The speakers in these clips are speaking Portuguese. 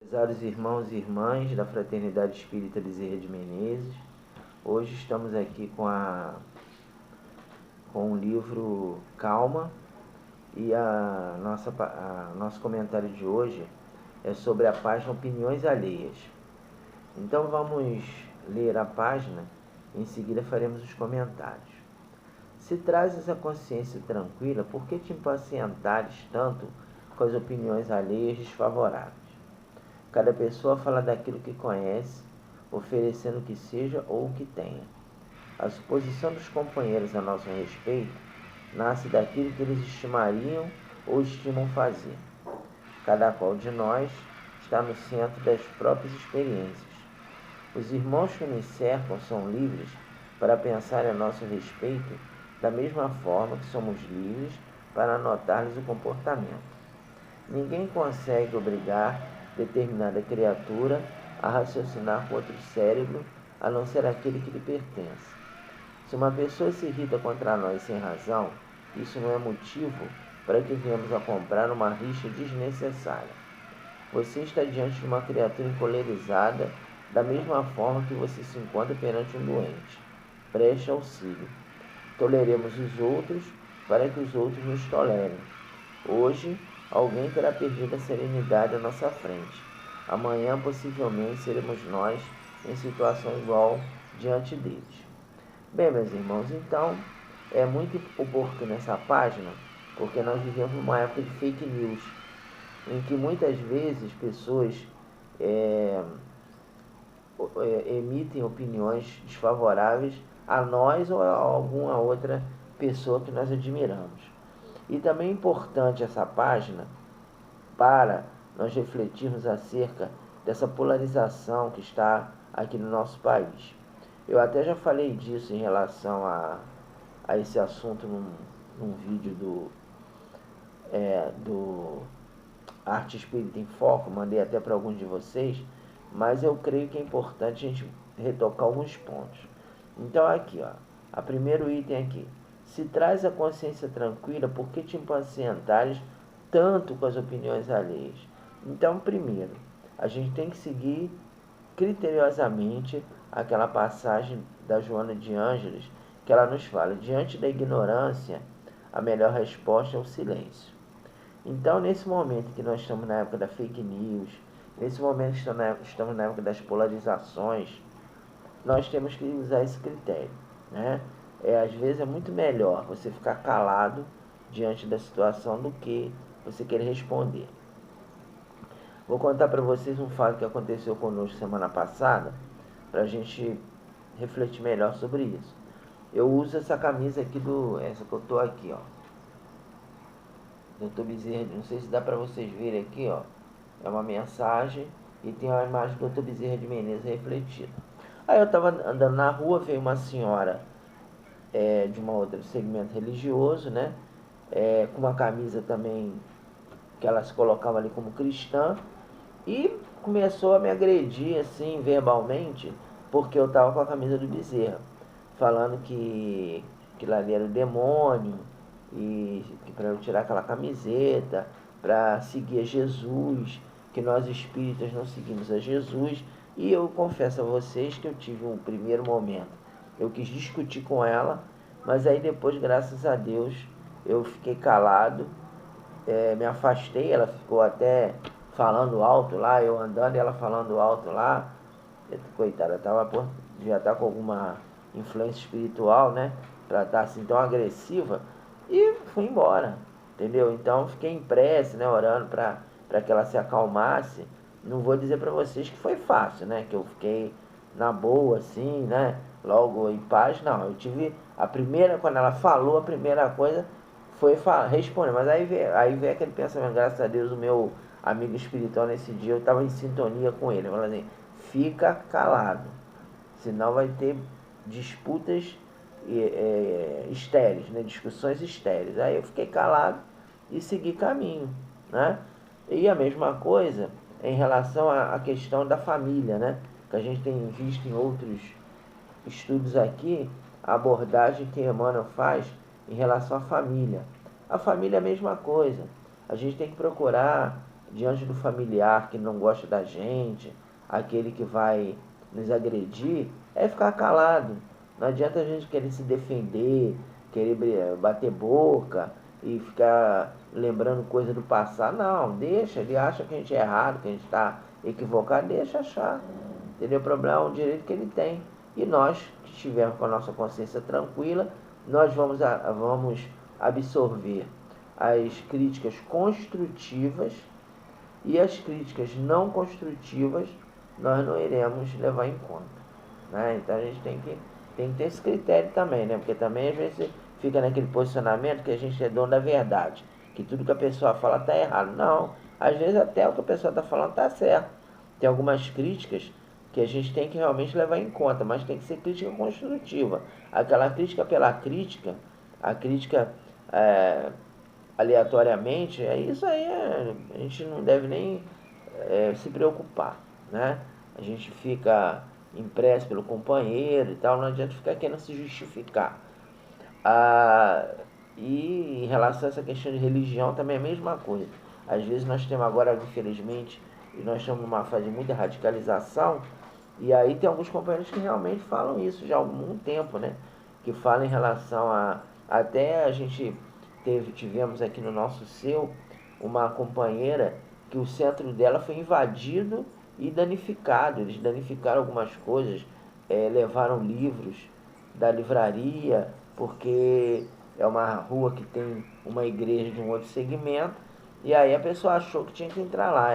Prezados irmãos e irmãs da Fraternidade Espírita Bezerra de Menezes, hoje estamos aqui com o livro Calma e nosso comentário de hoje é sobre a página Opiniões Alheias. Então vamos ler a página, em seguida faremos os comentários. Se trazes a consciência tranquila, por que te impacientares tanto com as opiniões alheias desfavoráveis? Cada pessoa fala daquilo que conhece, oferecendo o que seja ou o que tenha. A suposição dos companheiros a nosso respeito nasce daquilo que eles estimariam ou estimam fazer. Cada qual de nós está no centro das próprias experiências. Os irmãos que nos cercam são livres para pensar a nosso respeito da mesma forma que somos livres para anotar-lhes o comportamento. Ninguém consegue obrigar determinada criatura a raciocinar com outro cérebro, a não ser aquele que lhe pertence. Se uma pessoa se irrita contra nós sem razão, isso não é motivo para que venhamos a comprar uma rixa desnecessária. Você está diante de uma criatura encolerizada, da mesma forma que você se encontra perante um doente. Preste auxílio. Toleremos os outros para que os outros nos tolerem. Hoje, alguém terá perdido a serenidade à nossa frente. Amanhã, possivelmente, seremos nós em situação igual diante deles. Bem, meus irmãos, então, é muito oportuna essa página, porque nós vivemos uma época de fake news, em que muitas vezes pessoas emitem opiniões desfavoráveis a nós ou a alguma outra pessoa que nós admiramos. E também é importante essa página para nós refletirmos acerca dessa polarização que está aqui no nosso país. Eu até já falei disso em relação a esse assunto num vídeo do Arte Espírita em Foco, mandei até para alguns de vocês, mas eu creio que é importante a gente retocar alguns pontos. Então aqui, ó, a primeiro item aqui. Se traz a consciência tranquila, por que te impacientares tanto com as opiniões alheias? Então, primeiro, a gente tem que seguir criteriosamente aquela passagem da Joana de Ângeles, que ela nos fala: diante da ignorância, a melhor resposta é o silêncio. Então, nesse momento que nós estamos na época da fake news, nesse momento que estamos na época das polarizações, nós temos que usar esse critério, né? Às vezes é muito melhor você ficar calado diante da situação do que você querer responder. Vou contar para vocês um fato que aconteceu conosco semana passada, para a gente refletir melhor sobre isso. Eu uso essa camisa aqui essa que eu tô aqui, ó. Dr. Bezerra, não sei se dá para vocês verem aqui, ó. É uma mensagem e tem a imagem do Dr. Bezerra de Menezes refletida. Aí eu estava andando na rua, veio uma senhora de um outro segmento religioso, né? Com uma camisa também que ela se colocava ali como cristã, e começou a me agredir assim verbalmente, porque eu estava com a camisa do Bezerra, falando que aquilo ali era o demônio, e que para eu tirar aquela camiseta, para seguir a Jesus, que nós espíritas não seguimos a Jesus. E eu confesso a vocês que eu tive um primeiro momento, eu quis discutir com ela, mas aí depois, graças a Deus, eu fiquei calado, me afastei. Ela ficou até falando alto lá, eu andando e ela falando alto lá. Coitada, já estar com alguma influência espiritual, né? Pra estar assim tão agressiva. E fui embora, entendeu? Então fiquei em prece, né? Orando para que ela se acalmasse. Não vou dizer para vocês que foi fácil, né? Que eu fiquei na boa, assim, né? Logo em paz, não. Eu tive quando ela falou, a primeira coisa foi responder. Mas aí veio aquele pensamento, graças a Deus, o meu amigo espiritual nesse dia, eu estava em sintonia com ele. Falando assim, fica calado, senão vai ter disputas estéreis, né? Discussões estéreis. Aí eu fiquei calado e segui caminho, né? E a mesma coisa em relação à questão da família, né? Que a gente tem visto em outros estudos aqui, a abordagem que Emmanuel faz em relação à família. A família é a mesma coisa. A gente tem que procurar diante do familiar que não gosta da gente, aquele que vai nos agredir, é ficar calado. Não adianta a gente querer se defender, querer bater boca e ficar lembrando coisa do passado. Não, deixa, ele acha que a gente é errado, que a gente está equivocado, deixa achar. Entendeu? O problema é o direito que ele tem. E nós, que estivermos com a nossa consciência tranquila, nós vamos absorver as críticas construtivas e as críticas não construtivas nós não iremos levar em conta, né? Então a gente tem que ter esse critério também, né? Porque também às vezes fica naquele posicionamento que a gente é dono da verdade, que tudo que a pessoa fala está errado. Não, às vezes até o que a pessoa está falando está certo. Tem algumas críticas que a gente tem que realmente levar em conta, mas tem que ser crítica construtiva. Aquela crítica pela crítica, a crítica aleatoriamente, isso aí a gente não deve nem se preocupar, né? A gente fica impresso pelo companheiro e tal, não adianta ficar querendo se justificar. E em relação a essa questão de religião também é a mesma coisa. Às vezes nós temos agora, infelizmente, e nós estamos numa fase de muita radicalização, e aí tem alguns companheiros que realmente falam isso já há algum tempo, né? Que falam em relação a... Até a gente tivemos aqui no nosso CEU uma companheira que o centro dela foi invadido e danificado. Eles danificaram algumas coisas, levaram livros da livraria, porque é uma rua que tem uma igreja de um outro segmento, e aí a pessoa achou que tinha que entrar lá.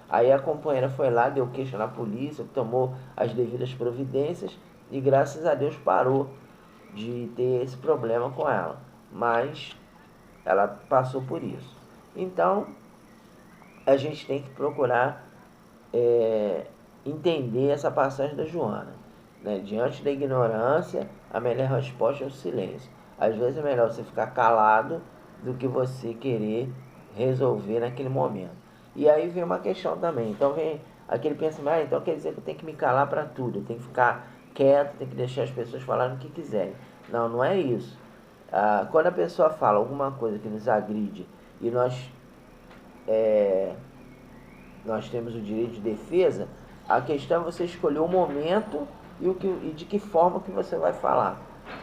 Aí a companheira foi lá, deu queixa na polícia, tomou as devidas providências e graças a Deus parou de ter esse problema com ela. Mas ela passou por isso. Então, a gente tem que procurar entender essa passagem da Joana, né? Diante da ignorância, a melhor resposta é o silêncio. Às vezes é melhor você ficar calado do que você querer resolver naquele momento. E aí vem uma questão também. Então vem aquele pensamento, então quer dizer que eu tenho que me calar para tudo, eu tenho que ficar quieto, tenho que deixar as pessoas falarem o que quiserem. Não, não é isso. Quando a pessoa fala alguma coisa que nos agride e nós temos o direito de defesa, a questão é você escolher o momento e de que forma que você vai falar.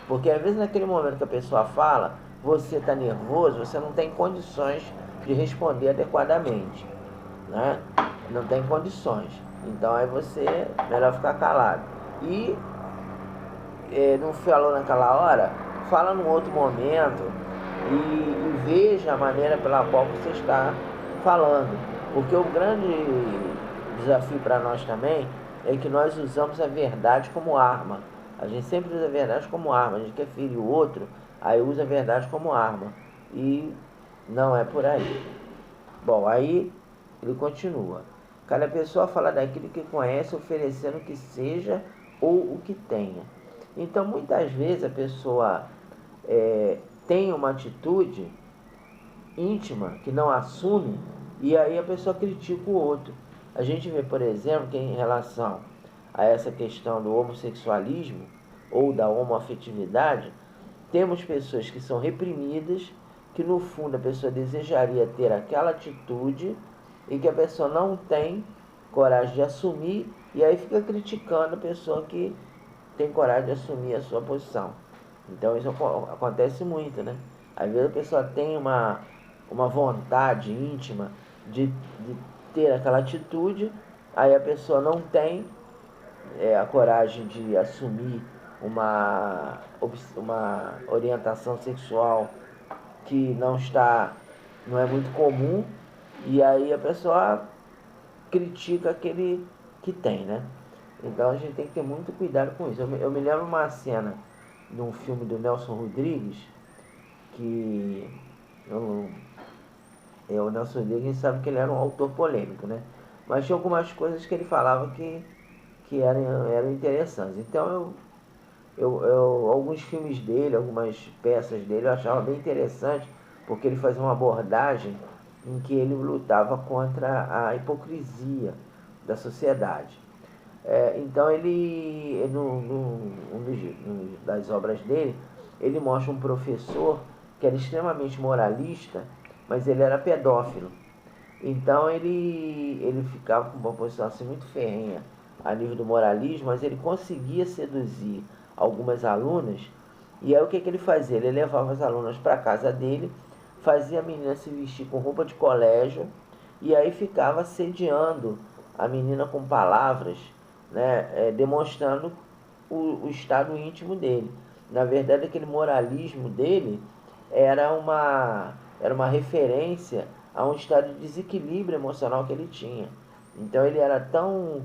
Porque às vezes naquele momento que a pessoa fala, você está nervoso, você não tem condições de responder adequadamente, né? Não tem condições. Então aí você, melhor ficar calado. E não falou naquela hora, fala num outro momento e veja a maneira pela qual você está falando. Porque o grande desafio para nós também é que nós usamos a verdade como arma. A gente sempre usa a verdade como arma. A gente quer ferir o outro, aí usa a verdade como arma. E não é por aí. Bom, aí ele continua. Cada pessoa fala daquilo que conhece, oferecendo o que seja ou o que tenha. Então, muitas vezes a pessoa tem uma atitude íntima que não assume e aí a pessoa critica o outro. A gente vê, por exemplo, que em relação a essa questão do homossexualismo ou da homoafetividade, temos pessoas que são reprimidas, que no fundo a pessoa desejaria ter aquela atitude e que a pessoa não tem coragem de assumir e aí fica criticando a pessoa que tem coragem de assumir a sua posição. Então isso acontece muito, né? Às vezes a pessoa tem uma vontade íntima de ter aquela atitude, aí a pessoa não tem a coragem de assumir uma orientação sexual que não é muito comum, e aí a pessoa critica aquele que tem, né? Então a gente tem que ter muito cuidado com isso. Eu me lembro uma cena de um filme do Nelson Rodrigues, que o Nelson Rodrigues, a gente sabe que ele era um autor polêmico, né? Mas tinha algumas coisas que ele falava que eram interessantes. Então alguns filmes dele, algumas peças dele eu achava bem interessante, porque ele fazia uma abordagem em que ele lutava contra a hipocrisia da sociedade. Então ele, das obras dele, ele mostra um professor que era extremamente moralista, mas ele era pedófilo. Então ele ficava com uma posição assim muito ferrenha a nível do moralismo, mas ele conseguia seduzir algumas alunas. E aí o que ele fazia? Ele levava as alunas para casa dele, fazia a menina se vestir com roupa de colégio e aí ficava assediando a menina com palavras, né, demonstrando o estado íntimo dele. Na verdade, aquele moralismo dele era uma referência a um estado de desequilíbrio emocional que ele tinha. Então ele era tão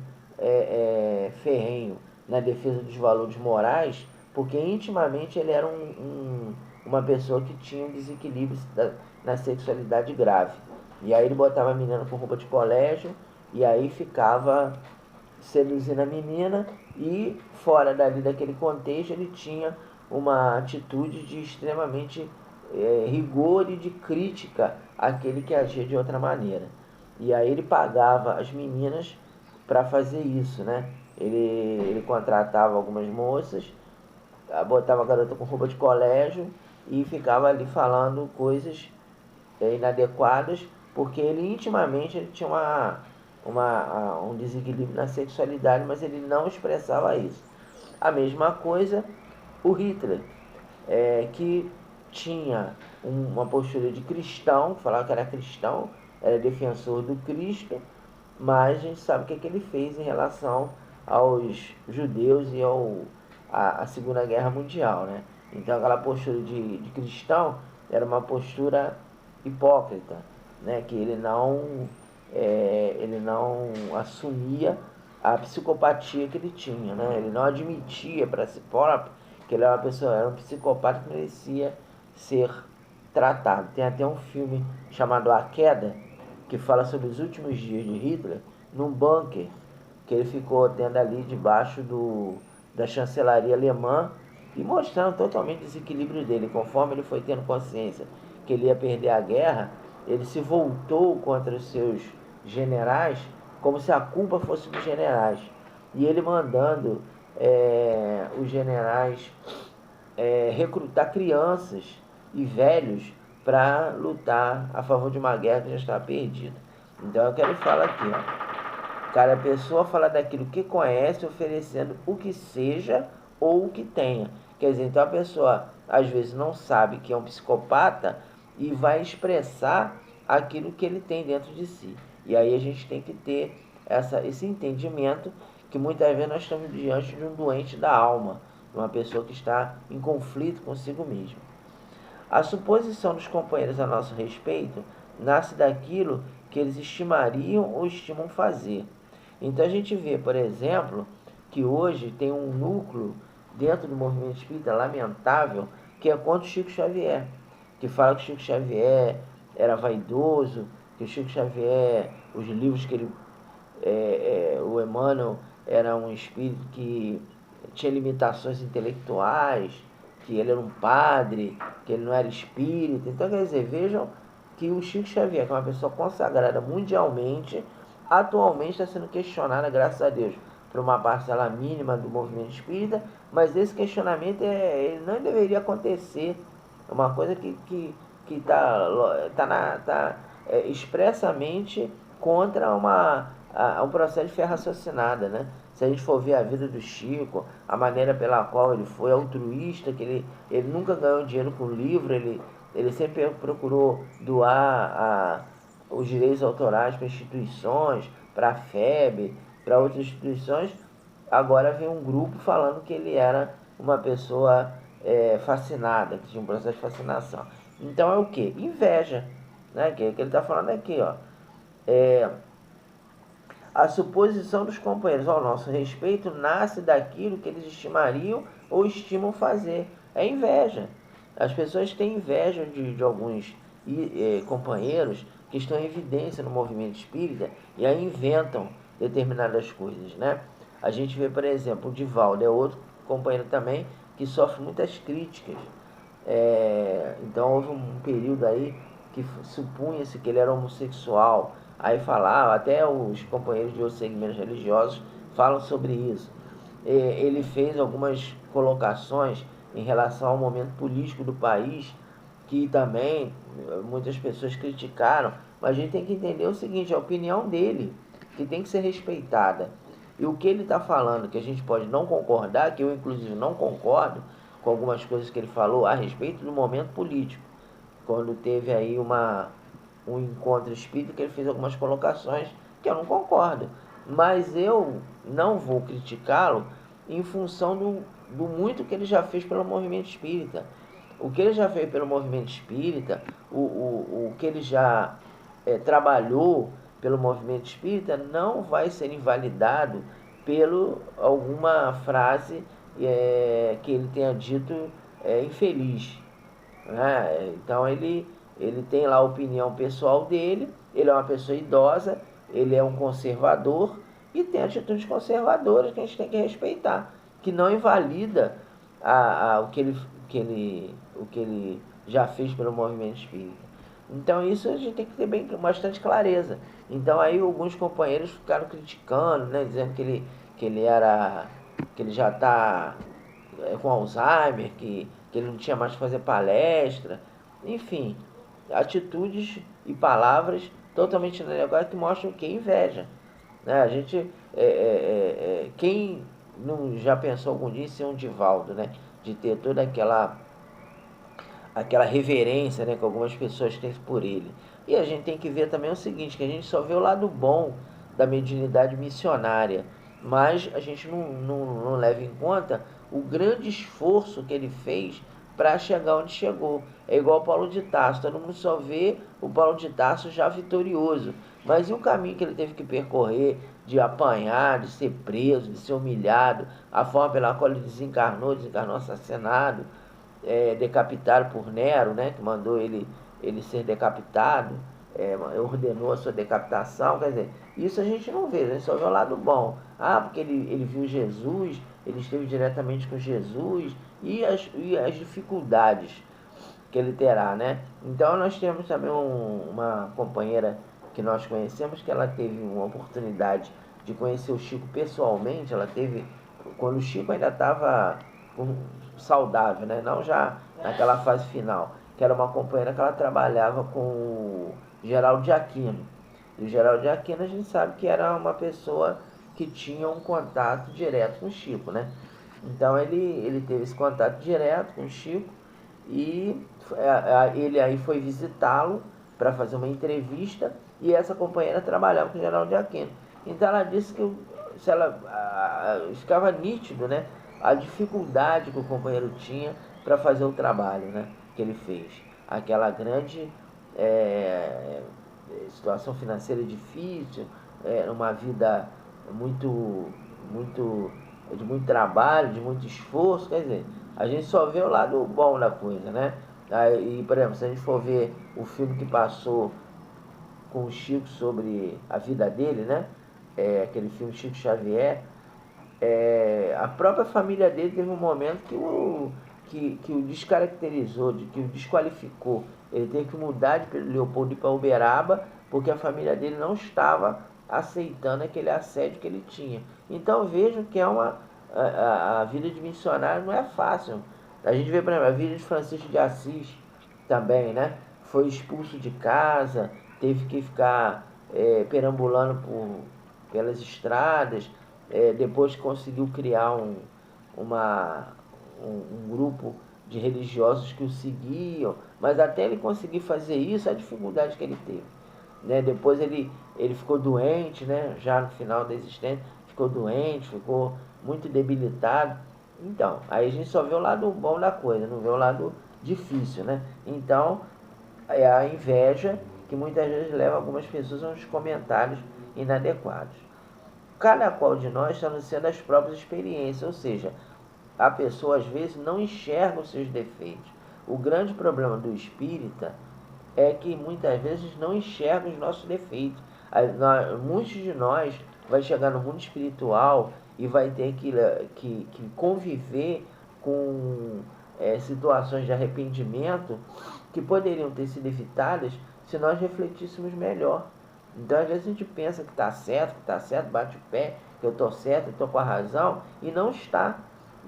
ferrenho na defesa dos valores morais, porque intimamente ele era uma pessoa que tinha um desequilíbrio na sexualidade grave. E aí ele botava a menina com roupa de colégio e aí ficava seduzindo a menina e fora dali daquele contexto ele tinha uma atitude de extremamente rigor e de crítica àquele que agia de outra maneira. E aí ele pagava as meninas para fazer isso, né? Ele contratava algumas moças, botava a garota com roupa de colégio e ficava ali falando coisas inadequadas, porque ele intimamente ele tinha um desequilíbrio na sexualidade, mas ele não expressava isso. A mesma coisa o Hitler, que tinha uma postura de cristão, falava que era cristão, era defensor do Cristo, mas a gente sabe o que ele fez em relação aos judeus e à Segunda Guerra Mundial, né? Então aquela postura de cristão era uma postura hipócrita, né? Que ele não assumia a psicopatia que ele tinha, né? Ele não admitia para si próprio que ele era um psicopata que merecia ser tratado. Tem até um filme chamado A Queda, que fala sobre os últimos dias de Hitler num bunker que ele ficou tendo ali debaixo da chancelaria alemã e mostrando totalmente o desequilíbrio dele. Conforme ele foi tendo consciência que ele ia perder a guerra, ele se voltou contra os seus generais como se a culpa fosse dos generais. E ele mandando os generais recrutar crianças e velhos para lutar a favor de uma guerra que já está perdida. Então é o que ele fala aqui, ó. Cada pessoa fala daquilo que conhece, oferecendo o que seja ou o que tenha. Quer dizer, então a pessoa às vezes não sabe que é um psicopata e vai expressar aquilo que ele tem dentro de si. E aí a gente tem que ter esse entendimento que muitas vezes nós estamos diante de um doente da alma, de uma pessoa que está em conflito consigo mesmo. A suposição dos companheiros a nosso respeito nasce daquilo que eles estimariam ou estimam fazer. Então a gente vê, por exemplo, que hoje tem um núcleo dentro do movimento espírita lamentável que é contra o Chico Xavier, que fala que o Chico Xavier era vaidoso, que o Chico Xavier, os livros que ele, o Emmanuel era um espírito que tinha limitações intelectuais, que ele era um padre, que ele não era espírita. Então, quer dizer, vejam que o Chico Xavier, que é uma pessoa consagrada mundialmente, atualmente está sendo questionada, graças a Deus, por uma parcela mínima do movimento espírita, mas esse questionamento ele não deveria acontecer. É uma coisa que está expressamente contra um processo de fé raciocinada, né? Se a gente for ver a vida do Chico, a maneira pela qual ele foi altruísta, que ele nunca ganhou dinheiro com livro, ele sempre procurou doar os direitos autorais para instituições, para a FEB, para outras instituições. Agora vem um grupo falando que ele era uma pessoa fascinada, que tinha um processo de fascinação. Então é o que? Inveja, né? Que ele está falando aqui, ó. A suposição dos companheiros ao nosso respeito nasce daquilo que eles estimariam ou estimam fazer. É inveja. As pessoas têm inveja de alguns companheiros que estão em evidência no movimento espírita e aí inventam determinadas coisas, né? A gente vê, por exemplo, o Divaldo é outro companheiro também que sofre muitas críticas. Então houve um período aí que supunha-se que ele era homossexual. Aí falava, até os companheiros de outros segmentos religiosos falam sobre isso. Ele fez algumas colocações em relação ao momento político do país, que também muitas pessoas criticaram, Mas a gente tem que entender o seguinte, a opinião dele, que tem que ser respeitada. E o que ele está falando, que a gente pode não concordar, que eu inclusive não concordo com algumas coisas que ele falou a respeito do momento político. Quando teve aí um encontro espírita, que ele fez algumas colocações que eu não concordo. Mas eu não vou criticá-lo em função do muito que ele já fez pelo movimento espírita. O que ele já fez pelo movimento espírita, o que ele já trabalhou pelo movimento espírita, não vai ser invalidado pelo alguma frase que ele tenha dito infeliz. Né? Então ele tem lá a opinião pessoal dele, ele é uma pessoa idosa, ele é um conservador e tem atitudes conservadoras que a gente tem que respeitar, que não invalida o que ele já fez pelo movimento espírita. Então isso a gente tem que ter bastante clareza. Então aí alguns companheiros ficaram criticando, né, dizendo que ele já está com Alzheimer, que ele não tinha mais que fazer palestra, enfim, atitudes e palavras totalmente negócio que mostram que inveja. Né? A gente, quem não já pensou algum dia em ser um Divaldo, né? De ter toda aquela reverência, né, que algumas pessoas têm por ele. E a gente tem que ver também o seguinte, que a gente só vê o lado bom da mediunidade missionária, mas a gente não leva em conta o grande esforço que ele fez para chegar onde chegou. É igual o Paulo de Tarso, todo mundo só vê o Paulo de Tarso já vitorioso, mas e o caminho que ele teve que percorrer, de apanhar, de ser preso, de ser humilhado, a forma pela qual ele desencarnou assassinado, decapitado por Nero, né, que mandou ele ser decapitado, ordenou a sua decapitação. Quer dizer, isso a gente não vê, a gente só vê o lado bom. Ah, porque ele viu Jesus, ele esteve diretamente com Jesus, e as dificuldades que ele terá, né? Então nós temos também uma companheira que nós conhecemos, que ela teve uma oportunidade de conhecer o Chico pessoalmente. Ela teve, quando o Chico ainda estava saudável, né? Não já naquela fase final, que era uma companheira que ela trabalhava com o Geraldo de Aquino. E o Geraldo de Aquino a gente sabe que era uma pessoa que tinha um contato direto com o Chico, né? Então ele teve esse contato direto com o Chico e ele aí foi visitá-lo para fazer uma entrevista, e essa companheira trabalhava com o Geraldo de Aquino. Então ela disse que ficava nítido, né, a dificuldade que o companheiro tinha para fazer o trabalho, né, que ele fez. Aquela grande situação financeira difícil, uma vida de muito trabalho, de muito esforço. Quer dizer, a gente só vê o lado bom da coisa, né? Aí, por exemplo, se a gente for ver o filme que passou com o Chico sobre a vida dele, né? Aquele filme Chico Xavier, a própria família dele teve um momento que o descaracterizou, que o desqualificou. Ele teve que mudar de Leopoldo para Uberaba, porque a família dele não estava aceitando aquele assédio que ele tinha. Então vejam que a vida de missionário não é fácil. A gente vê, por exemplo, a vida de Francisco de Assis também, né? Foi expulso de casa, teve que ficar perambulando pelas estradas, depois conseguiu criar um grupo de religiosos que o seguiam, mas até ele conseguir fazer isso, a dificuldade que ele teve. Né? Depois ele ficou doente, né? Já no final da existência, ficou doente, ficou muito debilitado. Então, aí a gente só vê o lado bom da coisa, não vê o lado difícil, né? Então, é a inveja que muitas vezes leva algumas pessoas a uns comentários inadequados. Cada qual de nós está no centro das próprias experiências, ou seja, a pessoa às vezes não enxerga os seus defeitos. O grande problema do espírita é que muitas vezes não enxerga os nossos defeitos. Muitos de nós vai chegar no mundo espiritual e vai ter que conviver com situações de arrependimento que poderiam ter sido evitadas se nós refletíssemos melhor. Então, às vezes a gente pensa que está certo, bate o pé, que eu estou certo, eu estou com a razão, e não está.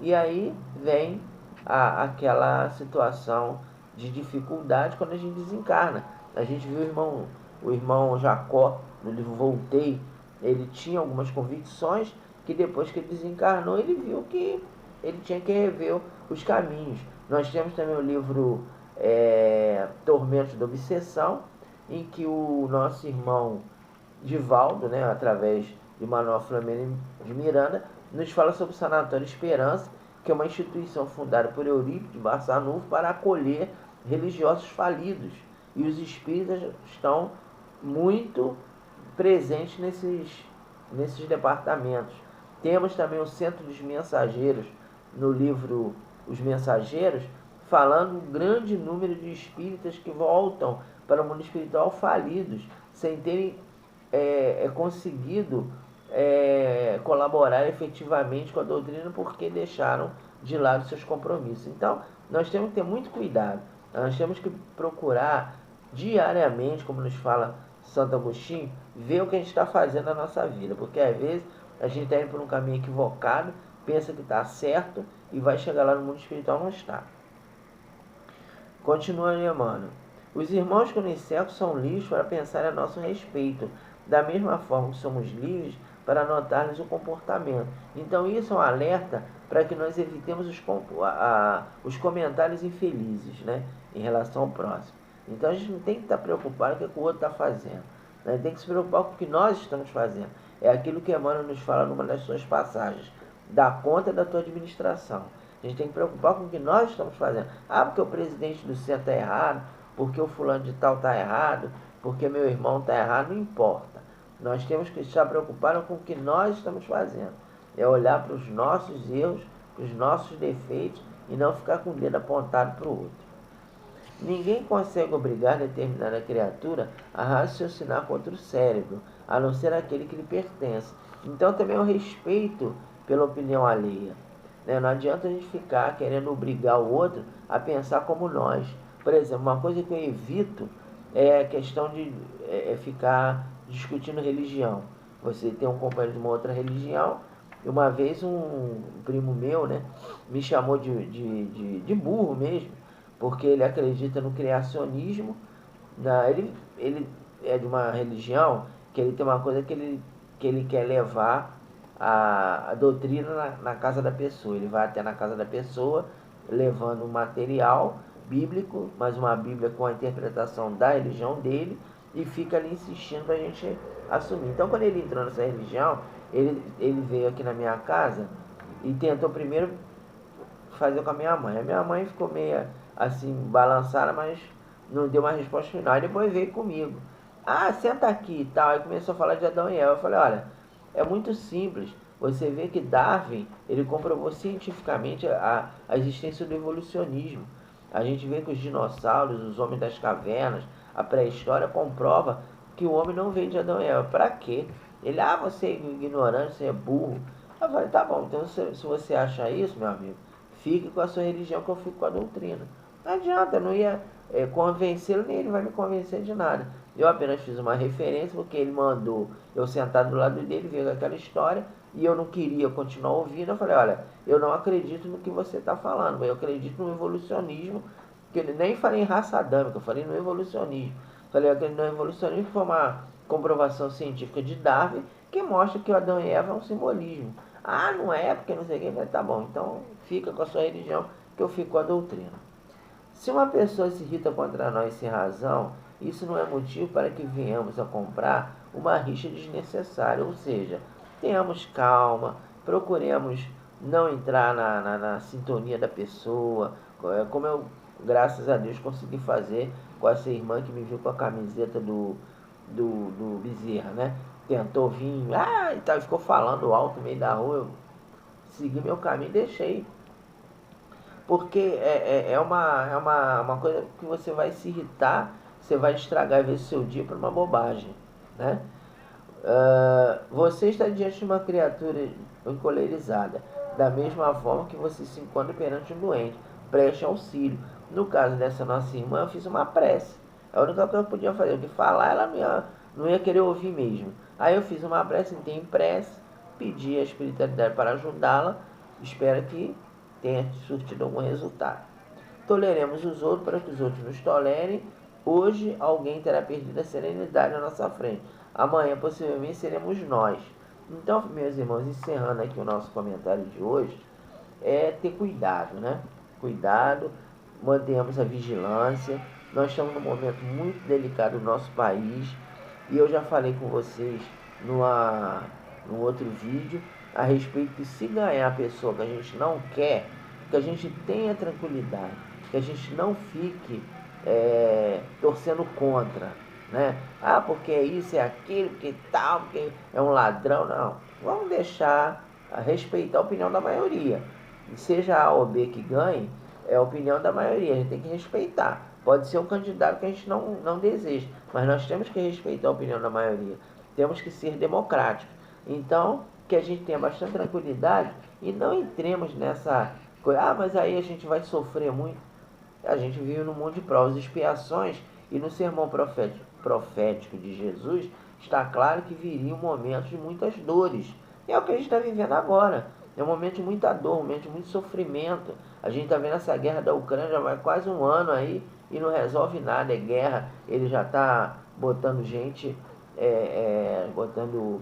E aí vem aquela situação de dificuldade quando a gente desencarna. A gente viu o irmão o irmão Jacó, no livro Voltei, ele tinha algumas convicções que depois que ele desencarnou, ele viu que ele tinha que rever os caminhos. Nós temos também o livro Tormentos da Obsessão, em que o nosso irmão Divaldo, né, através de Manuel Flamengo de Miranda, nos fala sobre o Sanatório Esperança, que é uma instituição fundada por Eurípides Barçanufo para acolher religiosos falidos. E os espíritas estão muito presentes nesses departamentos. Temos também o Centro dos Mensageiros, no livro Os Mensageiros, falando um grande número de espíritas que voltam para o mundo espiritual falidos, sem terem conseguido colaborar efetivamente com a doutrina porque deixaram de lado seus compromissos. Então, nós temos que ter muito cuidado. Nós temos que procurar diariamente, como nos fala Santo Agostinho, ver o que a gente está fazendo na nossa vida, porque às vezes a gente está indo por um caminho equivocado, pensa que está certo e vai chegar lá no mundo espiritual não está. Continua Emmanuel. Os irmãos que nos cercam são livres para pensar a nosso respeito, da mesma forma que somos livres para notar-lhes o comportamento. Então isso é um alerta para que nós evitemos os comentários infelizes, né, em relação ao próximo. Então a gente não tem que estar preocupado com o que o outro está fazendo. A gente tem que se preocupar com o que nós estamos fazendo. É aquilo que Emmanuel nos fala numa das suas passagens. Dá conta da tua administração. A gente tem que preocupar com o que nós estamos fazendo. Ah, porque o presidente do centro está errado, porque o fulano de tal está errado, porque meu irmão está errado, não importa. Nós temos que estar preocupados com o que nós estamos fazendo. É olhar para os nossos erros, para os nossos defeitos e não ficar com o dedo apontado para o outro. Ninguém consegue obrigar determinada criatura a raciocinar contra o cérebro, a não ser aquele que lhe pertence. Então também é o respeito pela opinião alheia. Não adianta a gente ficar querendo obrigar o outro a pensar como nós. Por exemplo, uma coisa que eu evito é a questão de ficar discutindo religião. Você tem um companheiro de uma outra religião, e uma vez um primo meu, né, me chamou de burro mesmo, porque ele acredita no criacionismo. Ele é de uma religião que ele tem uma coisa que ele quer levar a doutrina na casa da pessoa. Ele vai até na casa da pessoa levando um material bíblico, mas uma Bíblia com a interpretação da religião dele, e fica ali insistindo para a gente assumir. Então quando ele entrou nessa religião, ele veio aqui na minha casa e tentou primeiro fazer com a minha mãe. A minha mãe ficou meio assim balançada, mas não deu uma resposta final. Aí depois veio comigo. Ah, senta aqui e tal. Aí começou a falar de Adão e Eva. Eu falei, olha, é muito simples. Você vê que Darwin, ele comprovou cientificamente a existência do evolucionismo. A gente vê que os dinossauros, os homens das cavernas, a pré-história comprova que o homem não veio de Adão e Eva. Para quê? Ele, você é ignorante, você é burro. Eu falei, tá bom, então se você acha isso, meu amigo, fique com a sua religião que eu fico com a doutrina. Não adianta, eu não ia convencê-lo, nem ele vai me convencer de nada. Eu apenas fiz uma referência, porque ele mandou eu sentar do lado dele, ver aquela história, e eu não queria continuar ouvindo. Eu falei, olha, eu não acredito no que você está falando, eu acredito no evolucionismo, que eu nem falei em raça adâmica, eu falei no evolucionismo. Falei, eu acredito no evolucionismo, que foi uma comprovação científica de Darwin, que mostra que o Adão e Eva é um simbolismo. Ah, não é, porque não sei o que. Eu falei, tá bom, então fica com a sua religião, que eu fico com a doutrina. Se uma pessoa se irrita contra nós sem razão, isso não é motivo para que venhamos a comprar uma rixa desnecessária. Ou seja, tenhamos calma, procuremos não entrar na sintonia da pessoa, como eu, graças a Deus, consegui fazer com essa irmã que me viu com a camiseta do Bezerra, né? Tentou vir, e tal, ficou falando alto no meio da rua. Eu segui meu caminho e deixei. Porque é uma coisa que você vai se irritar, você vai estragar às vezes o seu dia por uma bobagem, né? Você está diante de uma criatura encolerizada, da mesma forma que você se encontra perante um doente, preste auxílio. No caso dessa nossa irmã, eu fiz uma prece. A única coisa que eu podia fazer, de falar, ela não ia querer ouvir mesmo. Aí eu fiz uma prece, em prece, pedi a espiritualidade para ajudá-la, espero que tenha surtido algum resultado. Toleremos os outros para que os outros nos tolerem, Hoje alguém terá perdido a serenidade na nossa frente. Amanhã possivelmente seremos nós. Então, meus irmãos, encerrando aqui o nosso comentário de hoje, é ter cuidado, né? Cuidado, mantemos a vigilância. Nós estamos num momento muito delicado do nosso país e eu já falei com vocês num outro vídeo a respeito que se ganhar a pessoa que a gente não quer, que a gente tenha tranquilidade, que a gente não fique torcendo contra, né? Ah, porque é isso, é aquilo, porque tal, porque é um ladrão. Não, vamos deixar respeitar a opinião da maioria. Seja A ou B que ganhe, é a opinião da maioria, a gente tem que respeitar. Pode ser um candidato que a gente não deseja, mas nós temos que respeitar a opinião da maioria. Temos que ser democráticos. Então, que a gente tenha bastante tranquilidade e não entremos nessa coisa, ah, mas aí a gente vai sofrer muito. A gente vive num mundo de provas e expiações, e no sermão profético de Jesus está claro que viria um momento de muitas dores. E é o que a gente está vivendo agora. É um momento de muita dor, um momento de muito sofrimento. A gente está vendo essa guerra da Ucrânia, já vai quase um ano aí e não resolve nada. É guerra, ele já está botando gente, botando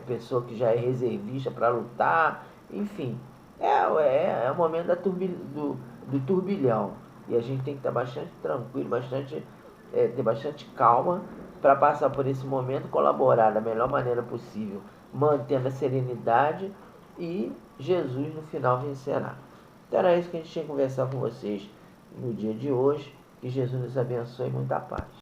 pessoa que já é reservista para lutar. Enfim, é o momento do turbilhão. E a gente tem que estar bastante tranquilo, ter bastante calma para passar por esse momento, colaborar da melhor maneira possível, mantendo a serenidade, e Jesus no final vencerá. Então era isso que a gente tinha que conversar com vocês no dia de hoje. Que Jesus nos abençoe e muita paz.